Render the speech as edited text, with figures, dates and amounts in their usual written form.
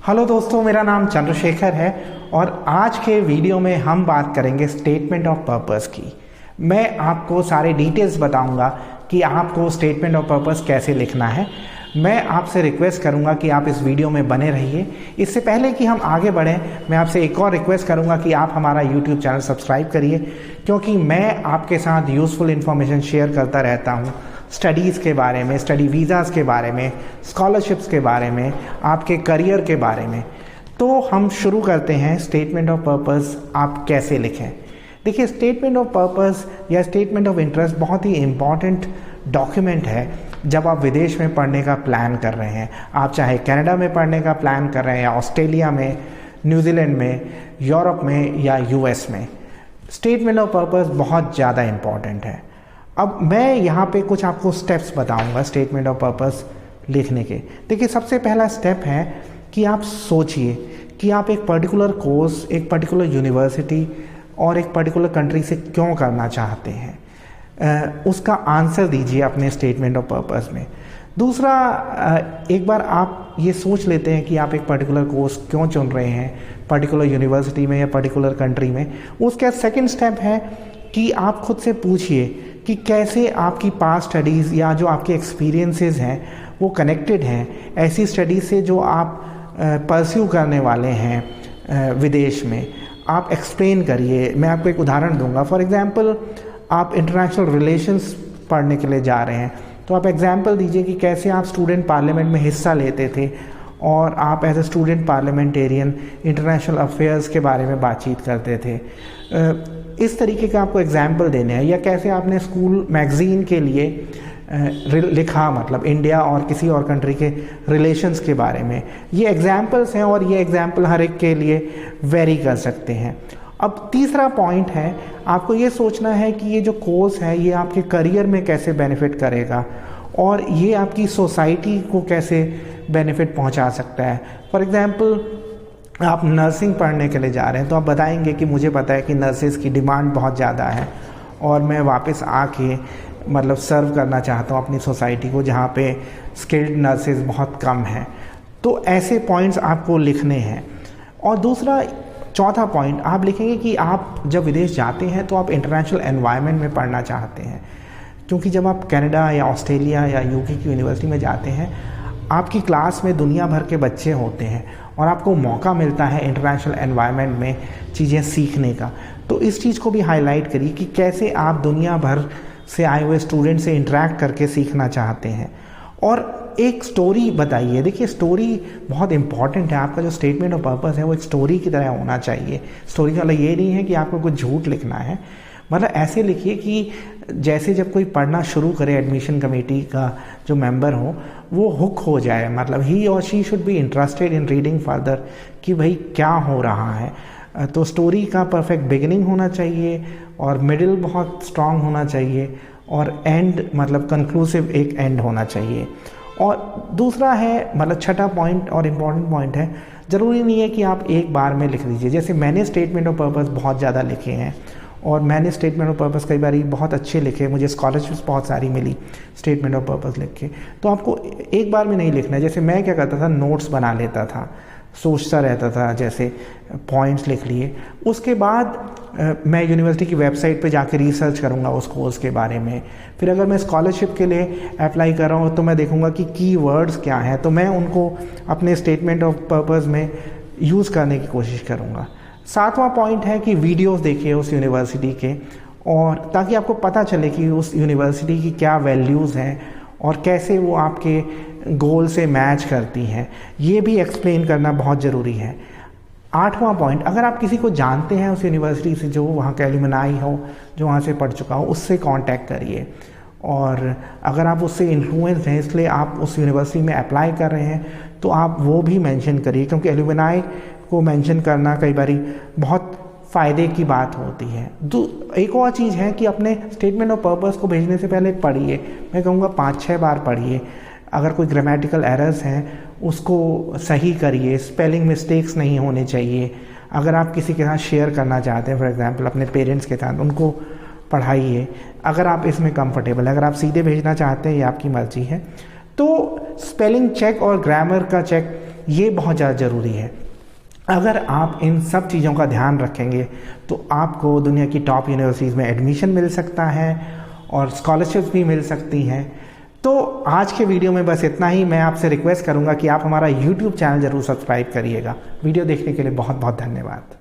Hello दोस्तों, मेरा नाम चंद्रशेखर है और आज के वीडियो में हम बात करेंगे स्टेटमेंट ऑफ पर्पस की। मैं आपको सारे डिटेल्स बताऊंगा कि आपको स्टेटमेंट ऑफ पर्पस कैसे लिखना है। मैं आपसे रिक्वेस्ट करूंगा कि आप इस वीडियो में बने रहिए। इससे पहले कि हम आगे बढ़ें, मैं आपसे एक और रिक्वेस्ट करूंगा कि आप हमारा यूट्यूब चैनल सब्सक्राइब करिए, क्योंकि मैं आपके साथ यूज़फुल इन्फॉर्मेशन शेयर करता रहता हूँ स्टडीज़ के बारे में, स्टडी वीज़ाज़ के बारे में, स्कॉलरशिप्स के बारे में, आपके करियर के बारे में। तो हम शुरू करते हैं। स्टेटमेंट ऑफ पर्पस आप कैसे लिखें। देखिए, स्टेटमेंट ऑफ पर्पस या स्टेटमेंट ऑफ इंटरेस्ट बहुत ही इम्पॉर्टेंट डॉक्यूमेंट है जब आप विदेश में पढ़ने का प्लान कर रहे हैं। आप चाहे कनाडा में पढ़ने का प्लान कर रहे हैं या ऑस्ट्रेलिया में, न्यूजीलैंड में, यूरोप में या यूएस में, स्टेटमेंट ऑफ पर्पस बहुत ज़्यादा इम्पॉर्टेंट है। अब मैं यहाँ पे कुछ आपको स्टेप्स बताऊँगा स्टेटमेंट ऑफ पर्पस लिखने के। देखिए, सबसे पहला स्टेप है कि आप सोचिए कि आप एक पर्टिकुलर कोर्स, एक पर्टिकुलर यूनिवर्सिटी और एक पर्टिकुलर कंट्री से क्यों करना चाहते हैं। उसका आंसर दीजिए अपने स्टेटमेंट ऑफ पर्पस में। दूसरा, एक बार आप ये सोच लेते हैं कि आप एक पर्टिकुलर कोर्स क्यों चुन रहे हैं, पर्टिकुलर यूनिवर्सिटी में या पर्टिकुलर कंट्री में। उसका सेकंड स्टेप है कि आप खुद से पूछिए कि कैसे आपकी पास्ट स्टडीज़ या जो आपके एक्सपीरियंसेस हैं वो कनेक्टेड हैं ऐसी स्टडीज़ से जो आप परस्यू करने वाले हैं विदेश में। आप एक्सप्लेन करिए। मैं आपको एक उदाहरण दूंगा। फॉर एग्जांपल, आप इंटरनेशनल रिलेशंस पढ़ने के लिए जा रहे हैं, तो आप एग्जांपल दीजिए कि कैसे आप स्टूडेंट पार्लियामेंट में हिस्सा लेते थे और आप as a student parliamentarian international affairs के बारे में बातचीत करते थे। इस तरीके का आपको एग्जाम्पल देने हैं। या कैसे आपने स्कूल मैगज़ीन के लिए लिखा, मतलब इंडिया और किसी और कंट्री के रिलेशंस के बारे में। ये एग्जाम्पल्स हैं और ये एग्जाम्पल हर एक के लिए वेरी कर सकते हैं। अब तीसरा पॉइंट है, आपको ये सोचना है कि ये जो कोर्स है ये आपके करियर में कैसे बेनिफिट करेगा और ये आपकी सोसाइटी को कैसे बेनिफिट पहुंचा सकता है। फॉर एग्जांपल, आप नर्सिंग पढ़ने के लिए जा रहे हैं, तो आप बताएंगे कि मुझे पता है कि नर्सेज़ की डिमांड बहुत ज़्यादा है और मैं वापस आके मतलब सर्व करना चाहता हूँ अपनी सोसाइटी को जहाँ पे स्किल्ड नर्सेज बहुत कम हैं। तो ऐसे पॉइंट्स आपको लिखने हैं। और दूसरा, चौथा पॉइंट आप लिखेंगे कि आप जब विदेश जाते हैं तो आप इंटरनेशनल एनवायरनमेंट में पढ़ना चाहते हैं, क्योंकि जब आप कनाडा या ऑस्ट्रेलिया या यूके की यूनिवर्सिटी में जाते हैं, आपकी क्लास में दुनिया भर के बच्चे होते हैं और आपको मौका मिलता है इंटरनेशनल एनवायरनमेंट में चीज़ें सीखने का। तो इस चीज़ को भी हाईलाइट करिए कि कैसे आप दुनिया भर से आए हुए स्टूडेंट से इंटरेक्ट करके सीखना चाहते हैं। और एक स्टोरी बताइए। देखिए, स्टोरी बहुत इंपॉर्टेंट है। आपका जो स्टेटमेंट ऑफ पर्पस है वो एक स्टोरी की तरह होना चाहिए। स्टोरी का मतलब ये नहीं है कि आपको कुछ झूठ लिखना है। मतलब ऐसे लिखिए कि जैसे जब कोई पढ़ना शुरू करे, एडमिशन कमेटी का जो मेंबर हो वो हुक हो जाए, मतलब ही और she should be interested in reading further कि भाई क्या हो रहा है। तो स्टोरी का परफेक्ट बिगिनिंग होना चाहिए और मिडिल बहुत स्ट्रांग होना चाहिए और एंड मतलब कंक्लूसिव एक एंड होना चाहिए। और दूसरा है, मतलब छठा पॉइंट और इम्पॉर्टेंट पॉइंट है, ज़रूरी नहीं है कि आप एक बार में लिख दीजिए। जैसे मैंने स्टेटमेंट ऑफ पर्पस बहुत ज़्यादा लिखे हैं और मैंने स्टेटमेंट ऑफ पर्पस कई बार बहुत अच्छे लिखे, मुझे स्कॉलरशिप्स बहुत सारी मिली स्टेटमेंट ऑफ पर्पस लिख के। तो आपको एक बार में नहीं लिखना है। जैसे मैं क्या करता था, नोट्स बना लेता था, सोचता रहता था, जैसे पॉइंट्स लिख लिए। उसके बाद मैं यूनिवर्सिटी की वेबसाइट पे जाके रिसर्च करूँगा उस कोर्स के बारे में। फिर अगर मैं स्कॉलरशिप के लिए अप्लाई कर रहा हूँ तो मैं देखूँगा कि कीवर्ड्स क्या हैं, तो मैं उनको अपने स्टेटमेंट ऑफ पर्पस में यूज़ करने की कोशिश करूँगा। सातवां पॉइंट है कि वीडियोस देखिए उस यूनिवर्सिटी के, और ताकि आपको पता चले कि उस यूनिवर्सिटी की क्या वैल्यूज़ हैं और कैसे वो आपके गोल से मैच करती हैं। ये भी एक्सप्लेन करना बहुत ज़रूरी है। आठवां पॉइंट, अगर आप किसी को जानते हैं उस यूनिवर्सिटी से जो वहाँ का एलुमनाई हो, जो वहाँ से पढ़ चुका हो, उससे कांटेक्ट करिए। और अगर आप उससे इन्फ्लुएंस हैं इसलिए आप उस यूनिवर्सिटी में अप्लाई कर रहे हैं तो आप वो भी मेंशन करिए, क्योंकि एलुमनाई को मेंशन करना कई बार बहुत फ़ायदे की बात होती है। एक और चीज़ है कि अपने स्टेटमेंट ऑफ पर्पस को भेजने से पहले पढ़िए। मैं कहूँगा 5-6 बार पढ़िए। अगर कोई ग्रामेटिकल एरर्स हैं उसको सही करिए, स्पेलिंग मिस्टेक्स नहीं होने चाहिए। अगर आप किसी के साथ शेयर करना चाहते हैं, फॉर एग्जांपल अपने पेरेंट्स के साथ, उनको पढ़ाइए अगर आप इसमें कंफर्टेबल है। अगर आप सीधे भेजना चाहते हैं ये आपकी मर्जी है। तो स्पेलिंग चेक और ग्रामर का चेक ये बहुत ज़्यादा ज़रूरी है। अगर आप इन सब चीज़ों का ध्यान रखेंगे तो आपको दुनिया की टॉप यूनिवर्सिटीज़ में एडमिशन मिल सकता है और स्कॉलरशिप्स भी मिल सकती हैं। तो आज के वीडियो में बस इतना ही। मैं आपसे रिक्वेस्ट करूंगा कि आप हमारा YouTube चैनल ज़रूर सब्सक्राइब करिएगा। वीडियो देखने के लिए बहुत बहुत धन्यवाद।